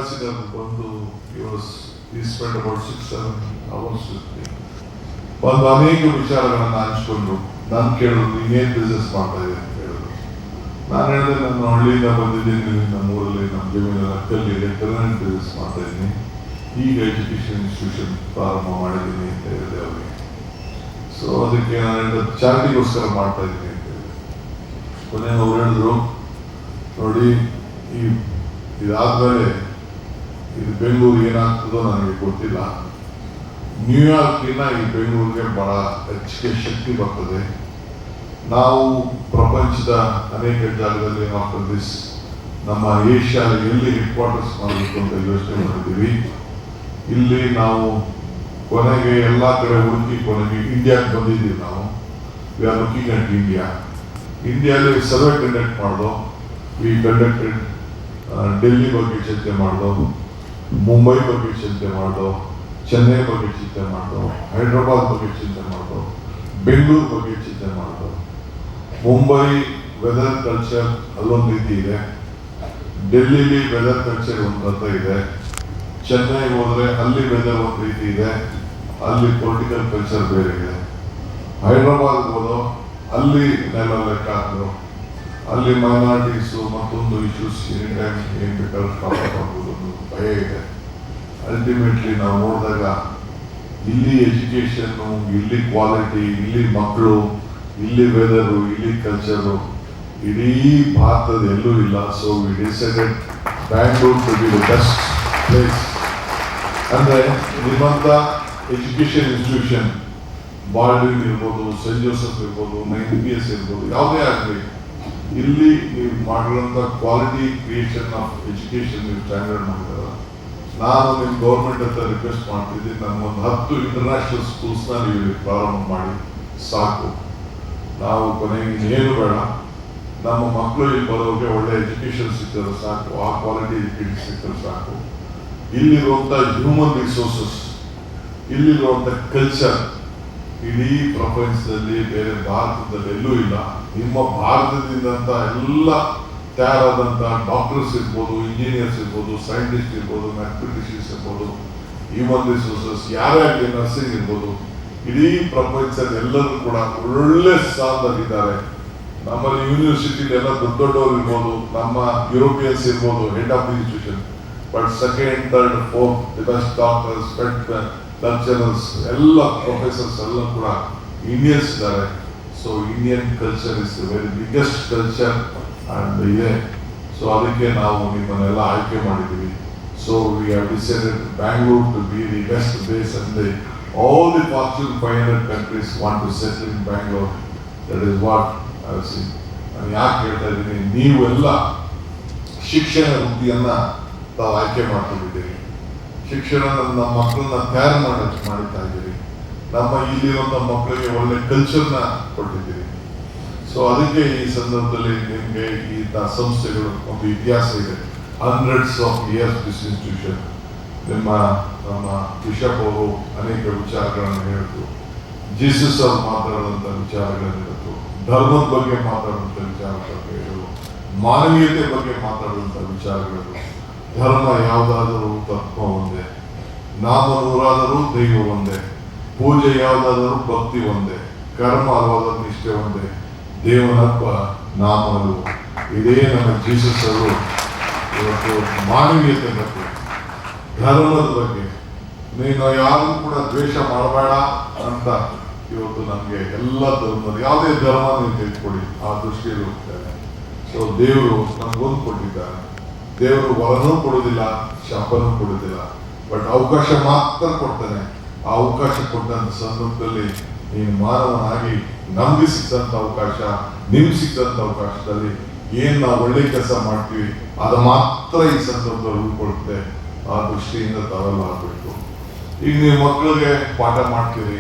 ambassador ಬಂದು he spent about 6-7 hours with me. ಒಂದು ಅನೇಕ ವಿಚಾರಗಳನ್ನು ಹಂಚ್ಕೊಂಡ್ರು. ನಾನು ಕೇಳಿದ್ರು ನೀನೇನು ಬಿಸ್ನೆಸ್ ಮಾಡ್ತಾ ಇದೆ ಅಂತ ಹೇಳಿದ್ರು. ನಾನು ಹೇಳಿದೆ ನಾನು ಹಳ್ಳಿಯಿಂದ ಬಂದಿದ್ದೀನಿ, ನಮ್ಮ ಊರಲ್ಲಿ ನಮ್ಮ ಜಮೀನೆಲ್ಲ ಕಲ್ಲಿದೆ, ಕಲ್ಯಾಣ ಬಿಸ್ನೆಸ್ ಮಾಡ್ತಾ ಇದ್ದೀನಿ, ಈಗ ಎಜುಕೇಷನ್ ಇನ್ಸ್ಟಿಟ್ಯೂಷನ್ ಪ್ರಾರಂಭ ಮಾಡಿದ್ದೀನಿ ಅಂತ ಹೇಳಿದೆ ಅವರಿಗೆ. ಸೊ ಅದಕ್ಕೆ ನಾನು ಹೇಳಿದ ಚಾರಿಟಿಗೋಸ್ಕರ ಮಾಡ್ತಾ ಇದ್ದೀನಿ ಅಂತ ಹೇಳಿದೆ. ಕೊನೆಗೆ ಅವ್ರು ಹೇಳಿದ್ರು ನೋಡಿ ಇದಾದ್ಮೇಲೆ ಇದು ಬೆಂಗಳೂರು ಏನಾಗ್ತದೋ ನನಗೆ ಗೊತ್ತಿಲ್ಲ, ನ್ಯೂಯಾರ್ಕಿನ ಈ ಬೆಂಗಳೂರಿಗೆ ಬಹಳ ಹೆಚ್ಚಿಗೆ ಶಕ್ತಿ ಬರ್ತದೆ. ನಾವು ಪ್ರಪಂಚದ ಅನೇಕ ಜಾಗದಲ್ಲಿ ಆಫ್ಟರ್ ದಿಸ್ ನಮ್ಮ ಏಷ್ಯಾದಲ್ಲಿ ಎಲ್ಲಿ ಹೆಡ್ ಕ್ವಾರ್ಟರ್ಸ್ ಮಾಡಬೇಕು ಅಂತ ಯೋಚನೆ ಮಾಡಿದ್ದೀವಿ. ಇಲ್ಲಿ ನಾವು ಕೊನೆಗೆ ಎಲ್ಲ ಕಡೆ ಹುಡುಕಿ ಕೊನೆಗೆ ಇಂಡಿಯಾಗೆ ಬಂದಿದ್ದೀವಿ. ನಾವು we are looking at India. ಇಂಡಿಯಾದಲ್ಲಿ ಸರ್ವೆ ಕಂಡಕ್ಟ್ ಮಾಡ್ದೋ, ವಿ ಕಂಡಕ್ಟೆಡ್ ಡೆಲ್ಲಿ ಬಗ್ಗೆ ಚರ್ಚೆ ಮಾಡ್ದೋ, ಮುಂಬೈ ಬಗ್ಗೆ ಚಿಂತೆ ಮಾಡ್ದೋ, ಚೆನ್ನೈ ಬಗ್ಗೆ ಚಿಂತೆ ಮಾಡ್ದೋ, ಹೈದ್ರಾಬಾದ್ ಬಗ್ಗೆ ಚಿಂತೆ ಮಾಡ್ದೋ, ಬೆಂಗಳೂರು ಬಗ್ಗೆ ಚಿಂತೆ ಮಾಡ್ದೋ. ಮುಂಬೈ ವೆದರ್ ಕಲ್ಚರ್ ಅಲ್ಲೊಂದು ರೀತಿ ಇದೆ, ಡೆಲ್ಲಿಲಿ ವೆದರ್ ಕಲ್ಚರ್ ಒಂದು ಇದೆ, ಚೆನ್ನೈ ಹೋದ್ರೆ ಅಲ್ಲಿ ವೆದರ್ ಒಂದು ರೀತಿ ಇದೆ, ಅಲ್ಲಿ ಪೊಲಿಟಿಕಲ್ ಕಲ್ಚರ್ ಬೇರೆ ಇದೆ. ಹೈದ್ರಾಬಾದ್ ಹೋದೋ ಅಲ್ಲಿ ನೆಲ ಲೆಕ್ಕ ಹಾಕಿದ್ರು, ಅಲ್ಲಿ ಮೈನಾರಿಟೀಸು ಮತ್ತೊಂದು ಇಶ್ಯೂಸ್ ಏನ್ ಬೇಕಾದ್ರೂ ಸ್ಟಾಪ್ ಮಾಡ್ಬೋದು ಅನ್ನೋ ಭಯ ಇದೆ. ಅಲ್ಟಿಮೇಟ್ಲಿ ನಾವು ನೋಡಿದಾಗ ಇಲ್ಲಿ ಎಜುಕೇಶನ್ನು, ಇಲ್ಲಿ ಕ್ವಾಲಿಟಿ, ಇಲ್ಲಿ ಮಕ್ಕಳು, ಇಲ್ಲಿ ವೆದರು, ಇಲ್ಲಿ ಕಲ್ಚರು ಇಡೀ ಭಾರತದ ಎಲ್ಲೂ ಇಲ್ಲ. So we decided Bangalore to be the best place. ಅಂದರೆ ನಿಮ್ಮಂಥ ಎಜುಕೇಷನ್ ಇನ್ಸ್ಟಿಟ್ಯೂಷನ್ ಬಾಲ್ಡಿನ್ ಇರ್ಬೋದು, ಸೆಂಟ್ ಜೋಸೆಫ್ ಇರ್ಬೋದು, NPS ಇರ್ಬೋದು, ಯಾವುದೇ ಆಗಲಿ, ಇಲ್ಲಿ ನೀವು ಮಾಡಿರುವಂಥ ಕ್ವಾಲಿಟಿ ಕ್ರಿಯೇಷನ್ ಆಫ್ ಎಜುಕೇಷನ್ ನೀವು ಸ್ಟ್ಯಾಂಡರ್ಡ್ ಮಾಡಿದಾರ. ನಾನು ನಿಮ್ಮ ಗೌರ್ಮೆಂಟ್ ಹತ್ರ ರಿಕ್ವೆಸ್ಟ್ ಮಾಡ್ತಿದ್ದೀನಿ, ನಮ್ಮೊಂದು 10 ಇಂಟರ್ನ್ಯಾಷನಲ್ ಸ್ಕೂಲ್ಸ್ನ ನೀವು ಪ್ರಾರಂಭ ಮಾಡಿ ಸಾಕು. ನಾವು ಕೊನೆಗೆ ಏನು ಬೇಡ, ನಮ್ಮ ಮಕ್ಕಳು ಇಲ್ಲಿ ಬರೋರಿಗೆ ಒಳ್ಳೆ ಎಜುಕೇಷನ್ ಸಿಕ್ಕಿದ್ರೆ ಸಾಕು, ಆ ಕ್ವಾಲಿಟಿ ಎಜುಕೇಷನ್ ಸಿಕ್ಕಿದ್ರೆ ಸಾಕು. ಇಲ್ಲಿರುವಂಥ ಹ್ಯೂಮನ್ ರಿಸೋರ್ಸಸ್, ಇಲ್ಲಿರುವಂಥ ಕಲ್ಚರ್ ಇಡೀ ಪ್ರಪಂಚದಲ್ಲಿ ಬೇರೆ ಭಾರತದಲ್ಲಿ ಎಲ್ಲೂ ಇಲ್ಲ. ನಿಮ್ಮ ಭಾರತದಿಂದಂತ ಎಲ್ಲ ತಯಾರಾದಂಥ ಡಾಕ್ಟರ್ಸ್ ಇರ್ಬೋದು, ಇಂಜಿನಿಯರ್ಸ್ ಇರ್ಬೋದು, ಸೈಂಟಿಸ್ಟ್ ಇರ್ಬೋದು, ಮ್ಯಾಥಮೆಟಿಷಿಯನ್ಸ್ ಇರ್ಬೋದು, ಹ್ಯೂಮನ್ ರಿಸೋರ್ಸಸ್ ಯಾರೇ ಆಗಲಿ, ನರ್ಸಿಂಗ್ ಇರ್ಬೋದು, ಇಡೀ ಪ್ರಪಂಚದ ಎಲ್ಲರೂ ಕೂಡ ಒಳ್ಳೆ ಸ್ಥಾನದಲ್ಲಿದ್ದಾರೆ. ನಮ್ಮಲ್ಲಿ ಯೂನಿವರ್ಸಿಟಿಲಿ ಎಲ್ಲ ದೊಡ್ಡ ದೊಡ್ಡವರು ಇರ್ಬೋದು, ನಮ್ಮ ಯುರೋಪಿಯನ್ಸ್ ಇರ್ಬೋದು, head of the institution, but second, third, fourth the best doctors, lecturers, ಎಲ್ಲ ಪ್ರೊಫೆಸರ್ಸ್ ಎಲ್ಲ ಕೂಡ ಇಂಡಿಯನ್ಸ್ ಇದ್ದಾರೆ. So Indian culture is the very biggest culture and ಇದೆ. ಸೊ ಅದಕ್ಕೆ ನಾವು ನಿಮ್ಮನ್ನೆಲ್ಲ ಆಯ್ಕೆ ಮಾಡಿದ್ದೀವಿ. So we have decided Bangalore to be the best place and all the Fortune 500 countries want to settle in Bangalore. That is what I was saying. ನಾನು ಯಾಕೆ ಹೇಳ್ತಾ ಇದ್ದೀನಿ, ನೀವೆಲ್ಲ ಶಿಕ್ಷಣ ವೃತ್ತಿಯನ್ನ ತಾವು ಆಯ್ಕೆ ಮಾಡ್ಕೊಂಡಿದ್ದೀರಿ. ಶಿಕ್ಷಣ ನಮ್ಮ ಮಕ್ಕಳನ್ನ ತಯಾರು ಮಾಡ್ತಾ ಇದ್ದೀರಿ. ನಮ್ಮ ಇಲ್ಲಿರುವಂಥ ಮಕ್ಕಳಿಗೆ ಒಳ್ಳೆ ಕಲ್ಚರ್ನ ಕೊಟ್ಟಿದ್ದೀರಿ. ಸೊ ಅದಕ್ಕೆ ಈ ಸಂದರ್ಭದಲ್ಲಿ ನಿಮಗೆ ಈ ಸಂಸ್ಥೆಗಳು ಒಂದು ಇತಿಹಾಸ ಇದೆ. 100s of years this institution. ನಮ್ಮ ಬಿಷಪ್ ಅವರು ಅನೇಕ ವಿಚಾರಗಳನ್ನು ಹೇಳಿದ್ರು, ಜೀಸಸ್ ಅವರು ಮಾತಾಡುವಂಥ ವಿಚಾರಗಳನ್ನು ಹೇಳಿದ್ರು, ಧರ್ಮದ ಬಗ್ಗೆ ಮಾತಾಡುವಂಥ ವಿಚಾರಗಳನ್ನು ಹೇಳಿದ್ರು, ಮಾನವೀಯತೆ ಬಗ್ಗೆ ಮಾತಾಡುವಂಥ ವಿಚಾರಗಳು. ಧರ್ಮ ಯಾವುದಾದರೂ ತತ್ವ ಒಂದೇ, ನಾಮ ನೂರಾದರೂ ದೈವ ಒಂದೇ, ಪೂಜೆ ಯಾವುದಾದರೂ ಭಕ್ತಿ ಒಂದೇ, ಕರ್ಮ ಹಲವಾದ ನಿಷ್ಠೆ ಒಂದೇ, ದೇವನಪ್ಪ ನಾಮ ಹಲವು. ಇದೇ ನಮ್ಮ ಜೀಸಸ್ ಅವರು ಇವತ್ತು ಮಾನವೀಯತೆ ಬಗ್ಗೆ, ಧರ್ಮದ ಬಗ್ಗೆ, ನೀನು ಯಾರು ಕೂಡ ದ್ವೇಷ ಮಾಡಬೇಡ ಅಂತ ಇವತ್ತು ನಮಗೆ ಎಲ್ಲ ಧರ್ಮದ ಯಾವುದೇ ಧರ್ಮ ನೀವು ತಿಳ್ಕೊಳ್ಳಿ ಆ ದೃಷ್ಟಿಯಲ್ಲಿ ಹೋಗ್ತಾರೆ. ಸೊ ದೇವರು ನಮಗೊಂದು ಕೊಟ್ಟಿದ್ದಾರೆ. ದೇವರು ವರನೂ ಕೊಡೋದಿಲ್ಲ, ಶಾಪನೂ ಕೊಡೋದಿಲ್ಲ, ಬಟ್ ಅವಕಾಶ ಮಾತ್ರ ಕೊಡ್ತಾನೆ. ಆ ಅವಕಾಶ ಕೊಟ್ಟಂತ ಸಂದರ್ಭದಲ್ಲಿ ನೀನು ಮಾನವನಾಗಿ ನಮ್ಗೆ ಸಿಕ್ಕಂತ ಅವಕಾಶ, ನಿಮ್ಗೆ ಸಿಕ್ಕಂತ ಅವಕಾಶದಲ್ಲಿ ಏನ್ ನಾವು ಒಳ್ಳೆ ಕೆಲಸ ಮಾಡ್ತೀವಿ ಅದು ಮಾತ್ರ ಈ ಸಂದರ್ಭದಲ್ಲಿ ಉಳ್ಕೊಳುತ್ತೆ. ಆ ದೃಷ್ಟಿಯಿಂದ ತಾವೆಲ್ಲ ಆಗಬೇಕು. ಈಗ ನೀವು ಮಕ್ಕಳಿಗೆ ಪಾಠ ಮಾಡ್ತೀರಿ,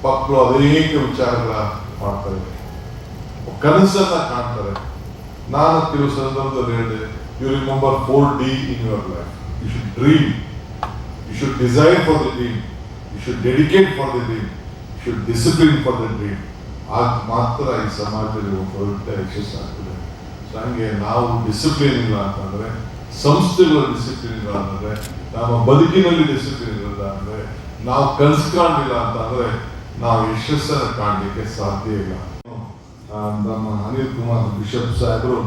ಮಕ್ಕಳು ಅನೇಕ ವಿಚಾರಗಳ ಮಾಡ್ತಾರೆ, ಕನಸನ್ನ ಕಾಣ್ತಾರೆ. ನಾನು ಕೆಲವು ಸಂದರ್ಭದಲ್ಲಿ ಹೇಳಿದೆ, you remember 4D in your life. You should dream, you should desire for the dream, you should dedicate for the dream, you should discipline for the dream. ಆಗ ಮಾತ್ರ ಈ ಸಮಾಜದಲ್ಲಿ ಒಂದು ದೊಡ್ಡ ಯಶಸ್ಸು ಆಗ್ತದೆ. ಸೊ ಹಂಗೆ ನಾವು ಡಿಸಿಪ್ಲಿನ್ ಇಲ್ಲ ಅಂತಂದ್ರೆ ಸಂಸ್ಥೆಗಳ ಡಿಸಿಪ್ಲಿನ್ ಇಲ್ಲ ಅಂದ್ರೆ, ನಮ್ಮ ಬದುಕಿನಲ್ಲಿ ಡಿಸಿಪ್ಲಿನ್ ಇಲ್ಲ ಅಂದ್ರೆ, ನಾವು ಕಲ್ಸ್ಕೊಂಡಿಲ್ಲ ಅಂತಂದ್ರೆ ನಾವು ಯಶಸ್ಸನ್ನು ಕಾಣಲಿಕ್ಕೆ ಸಾಧ್ಯ ಇಲ್ಲ. ನಮ್ಮ ಅನಿಲ್ ಕುಮಾರ್ ಬಿಷಪ್ ಸಾಹೇಬರು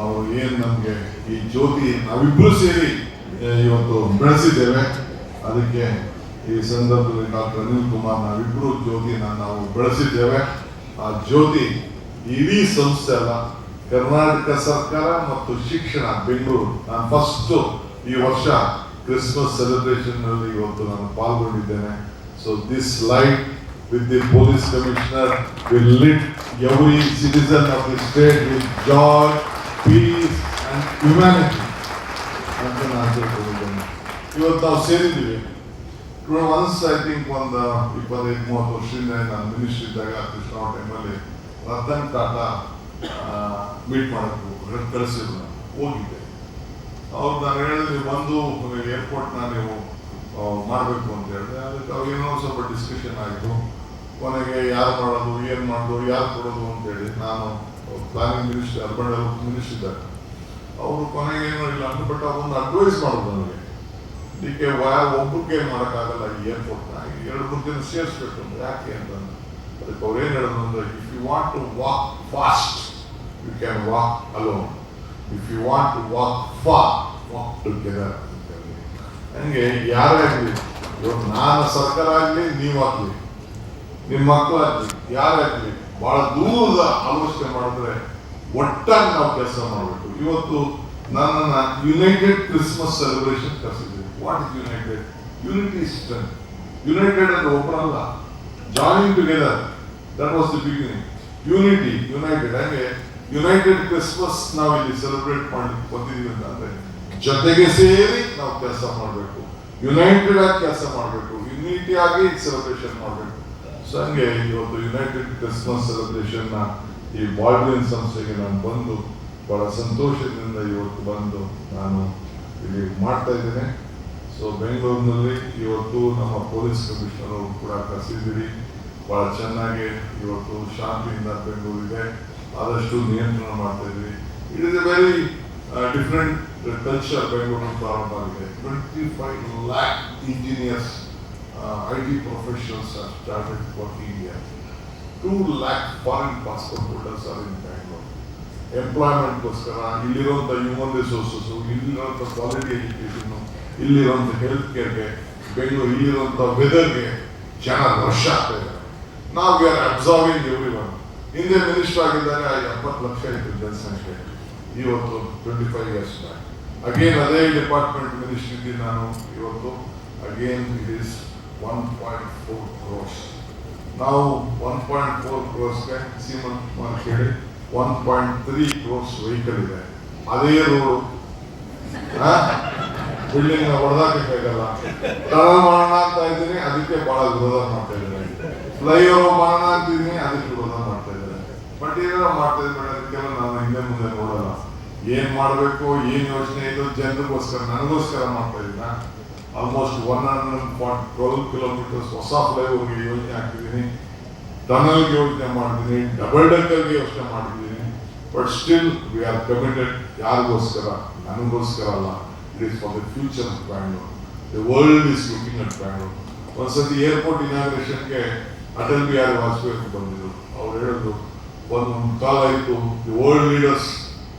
ಅವರು ಏನ್ ನಮ್ಗೆ ಈ ಜ್ಯೋತಿ ನಾವಿಬ್ರು ಸೇರಿ ಇವತ್ತು ಬೆಳೆಸಿದ್ದೇವೆ. ಅದಕ್ಕೆ ಈ ಸಂದರ್ಭದಲ್ಲಿ ಡಾಕ್ಟರ್ ಅನಿಲ್ ಕುಮಾರ್ ನಾವಿಬ್ರು ಜ್ಯೋತಿನ ನಾವು ಬೆಳೆಸಿದ್ದೇವೆ. ಆ ಜ್ಯೋತಿ ಇಡೀ ಸಂಸ್ಥೆ ಅಲ್ಲ, ಕರ್ನಾಟಕ ಸರ್ಕಾರ ಮತ್ತು ಶಿಕ್ಷಣ ಬೆಂಗಳೂರು. ನಾನು ಫಸ್ಟ್ ಈ ವರ್ಷ ಕ್ರಿಸ್ಮಸ್ ಸೆಲೆಬ್ರೇಷನ್ ನಲ್ಲಿ ಇವತ್ತು ನಾನು ಪಾಲ್ಗೊಂಡಿದ್ದೇನೆ. So this light with the police commissioner will lit every citizen of the state with joy, peace and humanity. ಅಂತ ನಾನು ತಿಳ್ಕೊಂಡಿದ್ದೇನೆ. ಇವತ್ತು ನಾವು ಸೇರಿದ್ದೀವಿ. ಒನ್ಸ್ ಐ ಥಿಂಕ್ ಒಂದು 25-30 ವರ್ಷದಿಂದ ನಾನು ಮಿನಿಸ್ಟರ್ ಇದ್ದಾಗ ಕೃಷ್ಣ ಟೈಮಲ್ಲಿ ರತನ್ ಟಾಟಾ ಮೀಟ್ ಮಾಡಕ್ಕೆ ಕಳಿಸಿದ್ರು, ಹೋಗಿದ್ದೆ. ಅವ್ರು ನಾನು ಹೇಳಿದ್ರೆ ಬಂದು ಏರ್ಪೋರ್ಟ್ನ ನೀವು ಮಾಡಬೇಕು ಅಂತ ಹೇಳಿದೆ. ಅದಕ್ಕೆ ಅವೇನೋ ಸ್ವಲ್ಪ ಡಿಸ್ಕಷನ್ ಆಯಿತು. ಕೊನೆಗೆ ಯಾರು ಮಾಡೋದು, ಏನು ಮಾಡೋದು, ಯಾರು ಕೊಡೋದು ಅಂತೇಳಿ ನಾನು planning minister, urban development minister ಇದ್ದಾರೆ. ಅವರು ಕೊನೆಗೆ ಏನೂ ಇಲ್ಲ ಅಂತ, ಬಟ್ ಅವೊಂದು ಅಡ್ವೈಸ್ ಮಾಡೋದು ನನಗೆ, ಇದಕ್ಕೆ ಒಬ್ಬರಿಗೆ ಏನು ಮಾಡೋಕ್ಕಾಗಲ್ಲ, ಈ ಏರ್ಪೋರ್ಟ್ನ 2-3 ದಿನ ಸೇರಿಸ್ಬೇಕು ಅಂತ. ಯಾಕೆ ಅಂತಂದ್ರೆ ಅದಕ್ಕೆ ಅವ್ರು ಏನು ಹೇಳೋದು ಅಂದ್ರೆ, if you want to walk fast you can walk alone, if you want to walk far walk together ಅಂತ ಹೇಳಿ. ಹಂಗೆ ಯಾರೇ ಆಗಲಿ, ಇವತ್ತು ನಾನು ಸರ್ಕಾರ ಆಗಲಿ, ನೀವಾಗಲಿ, ನಿಮ್ಮ ಮಕ್ಕಳಾಗಲಿ, ಯಾರೇ ಆಗಲಿ, ಬಹಳ ದೂರದ ಆಲೋಚನೆ ಮಾಡಿದ್ರೆ ಒಟ್ಟಾಗಿ ನಾವು ಕೆಲಸ ಮಾಡಬೇಕು. ಇವತ್ತು ನನ್ನನ್ನು ಯುನೈಟೆಡ್ ಕ್ರಿಸ್ಮಸ್ ಸೆಲೆಬ್ರೇಷನ್ ಕರೆಸಿದ್ದೀವಿ. What is united? Unity is strength. United ಅಂದ್ರೆ ಒಬ್ಬರಲ್ಲ, joining together, that was the beginning. Unity, united. ಹಾಗೆ ಯುನೈಟೆಡ್ ಕ್ರಿಸ್ಮಸ್ ನಾವು ಇಲ್ಲಿ ಸೆಲೆಬ್ರೇಟ್ ಮಾಡ್ಲಿಕ್ಕೆ ಬಂದಿದ್ದೀವಿ ಅಂತಂದ್ರೆ ಜೊತೆಗೆ ಸೇರಿ ನಾವು ಕೆಲಸ ಮಾಡಬೇಕು, ಯುನೈಟೆಡ್ ಆಗಿ ಕೆಲಸ ಮಾಡಬೇಕು, ಯುನಿಟಿ ಆಗಿ ಸೆಲೆಬ್ರೇಷನ್ ಮಾಡಬೇಕು. ಸೊ ಹಂಗೆ ಇವತ್ತು ಯುನೈಟೆಡ್ ಕ್ರಿಸ್ಮಸ್ ಸೆಲೆಬ್ರೇಷನ್ ನ ಈ ಬಾಲ್ಡ್ವಿನ್ ಸಂಸ್ಥೆಗೆ ನಾನು ಬಂದು ಬಹಳ ಸಂತೋಷದಿಂದ ಇವತ್ತು ಬಂದು ನಾನು ಇಲ್ಲಿ ಮಾಡ್ತಾ ಇದ್ದೇನೆ. ಸೊ ಬೆಂಗಳೂರಿನಲ್ಲಿ ಇವತ್ತು ನಮ್ಮ ಪೊಲೀಸ್ ಕಮಿಷನರ್ ಅವರು ಕೂಡ ಕರೆಸಿದ್ದೀರಿ. ಬಹಳ ಚೆನ್ನಾಗಿ ಇವತ್ತು ಶಾಂತಿಯಿಂದ ಬೆಂಗಳೂರಿದೆ, ಆದಷ್ಟು ನಿಯಂತ್ರಣ ಮಾಡ್ತಾ ಇದ್ವಿ. It is A very different culture. Bengaluru ಪ್ರಾರಂಭ ಆಗಿದೆ. 25 lakh engineers, IT professionals have started working here. 2 lakh foreign passport holders are in Bangalore. Employment ಗೋಸ್ಕರ ಇಲ್ಲಿರುವಂಥ ಹ್ಯೂಮನ್ ರಿಸೋರ್ಸಸ್, ಇಲ್ಲಿರುವಂಥ ಕ್ವಾಲಿಟಿ ಎಜುಕೇಷನ್, ಇಲ್ಲಿರುವಂಥ ಹೆಲ್ತ್ ಕೇರ್ಗೆ, ಬೆಂಗಳೂರು ಇಲ್ಲಿರುವಂಥ ವೆದರ್ಗೆ ಜನ ರಶ್ ಆಗ್ತಾ ಇದ್ದಾರೆ. ನಾವು we are observing everyone. ಹಿಂದೆ ಮಿನಿಸ್ಟರ್ ಆಗಿದ್ದಾಗ 70 ಲಕ್ಷ ಇತ್ತು ಜನಸಂಖ್ಯೆ, ಇವತ್ತು 25 years ಬ್ಯಾಕ್. ಅಗೇನ್ ಅದೇ ಡಿಪಾರ್ಟ್ಮೆಂಟ್ ಮಿನಿಸ್ಟರ್ ಇದ್ದೀನಿ ನಾನು. ಇವತ್ತು ಅಗೇನ್ ಇಟ್ ಈಸ್ 1.4 crores. ನಾವು 1.4 crores ಸೀಮಂತ್ ಕೇಳಿ 1.3 crores ವೆಹಿಕಲ್ ಇದೆ. ಅದೇ ರೋಡು ಬಿಲ್ಡಿಂಗ್ ಹೊಡೆದಾಕಲ್ಲ. ಟನಲ್ ಮಾಡೋಣ ಅಂತ ಇದ್ದೀನಿ, ಅದಕ್ಕೆ ಬಹಳ ವಿರೋಧ ಮಾಡ್ತಾ ಇದ್ದಾರೆ. ಫ್ಲೈಓವರ್ ಮಾಡೋಣ ಅಂತಿದ್ದೀನಿ, ಅದಕ್ಕೆ ವಿರೋಧ ಮಾಡ್ತಾ ಇದ್ದಾರೆ. ಬಟ್ ಏನಾರ ಮಾಡ್ತಾ ಇದ್ದಾರೆ, ಅದಕ್ಕೆಲ್ಲ ನಾನು ಹಿಂದೆ ಮುಂದೆ ನೋಡಲ್ಲ. ಏನ್ ಮಾಡಬೇಕು, ಏನ್ ಯೋಚನೆ ಇದು ಜನರಿಗೋಸ್ಕರ, ನನಗೋಸ್ಕರ ಮಾಡ್ತಾ ಇದ್ದೀನ. ಆಲ್ಮೋಸ್ಟ್ 112 kilometers ಹೊಸ ಫ್ಲೈಓವರ್ಗೆ ಯೋಜನೆ ಹಾಕಿದ್ದೀನಿ, ಟನಲ್ಗೆ ಯೋಜನೆ ಮಾಡಿದ್ದೀನಿ, ಡಬಲ್ ಡೆಕ್ಕರ್ಗೆ ಯೋಚನೆ ಮಾಡಿದ್ದೀನಿ. But still we are committed. ಯಾರಿಗೋಸ್ಕರ? ನನಗೋಸ್ಕರ ಅಲ್ಲ. It is for the future of Bangalore. The world is looking at Bangalore. ಒಂದ್ಸತಿ ಏರ್ಪೋರ್ಟ್ ಇನಾಗ್ರೇಷನ್ಗೆ ಅಟಲ್ ಬಿಹಾರಿ ವಾಜಪೇಯಿ ಬಂದಿದ್ರು. ಅವ್ರು ಹೇಳಿದ್ರು, ಒಂದು ಕಾಲ ಇತ್ತು, the world leaders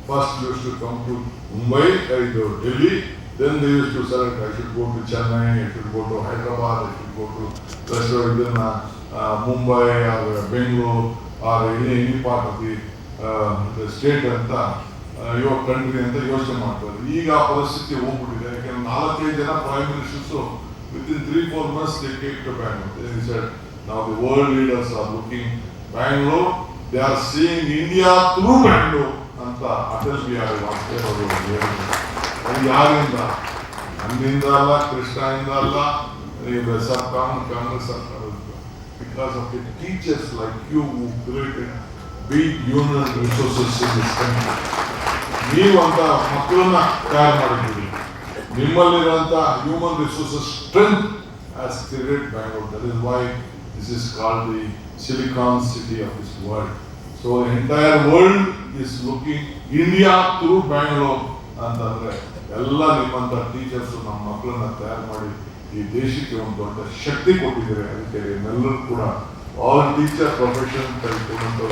first use to come to Mumbai, Delhi. Then they used to select, I should go to Chennai, I should go to Hyderabad, I should go to Mumbai or Bangalore or any part of the state ಅಂತ ಯುವ country ಅಂತ ಯೋಚನೆ ಮಾಡ್ತಾರೆ. ಈಗ ಆ ಪರಿಸ್ಥಿತಿ ಹೋಗ್ಬಿಟ್ಟಿದೆ. ಯಾಕಂದ್ರೆ 4-5 ಜನ prime ministers within 3-4 months they came to Bangalore. Then he said, now the world leaders are looking Bangalore, they are seeing India through Bangalore ಅಂತ ಅಟಲ್ ಬಿಹಾರಿ ವಾಜಪೇಯಿ ಅವರು ಹೇಳಿದ್ರು. ಅದು ಯಾರಿಂದ? ನನ್ನಿಂದ ಅಲ್ಲ, ಕೃಷ್ಣನಿಂದ ಅಲ್ಲ, ಕಾಂಗ್ರೆಸ್ ಸರ್ಕಾರ. Because of the teachers like you who created big human resources in this country. ನೀವು ಅಂತ ಮಕ್ಕಳನ್ನ ತಯಾರು ಮಾಡಿದ್ದೀರಿ. ನಿಮ್ಮಲ್ಲಿರುವಂತ human resources strength has created Bangalore. That is why this is called the silicon city of this world. So entire world is looking India through Bangalore ಅಂತಂದ್ರೆ ಎಲ್ಲ ನಿಮ್ಮಂಥ teachers ನಮ್ಮ ಮಕ್ಕಳನ್ನ ತಯಾರು ಮಾಡಿ ಈ ದೇಶಕ್ಕೆ ಒಂದು ದೊಡ್ಡ ಶಕ್ತಿ ಕೊಟ್ಟಿದ್ದಾರೆ. ಅದಕ್ಕೆ ನಿಮ್ಮೆಲ್ಲರೂ ಕೂಡ ಆಲ್ ಟೀಚರ್ ಪ್ರೊಫೆಷನ್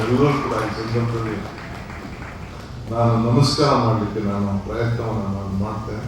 ಎಲ್ಲರೂ ಕೂಡ ಈ ಸಂದರ್ಭದಲ್ಲಿ ನಾನು ನಮಸ್ಕಾರ ಮಾಡಲಿಕ್ಕೆ ನಾನು ಪ್ರಯತ್ನವನ್ನು ನಾನು ಮಾಡ್ತೇನೆ.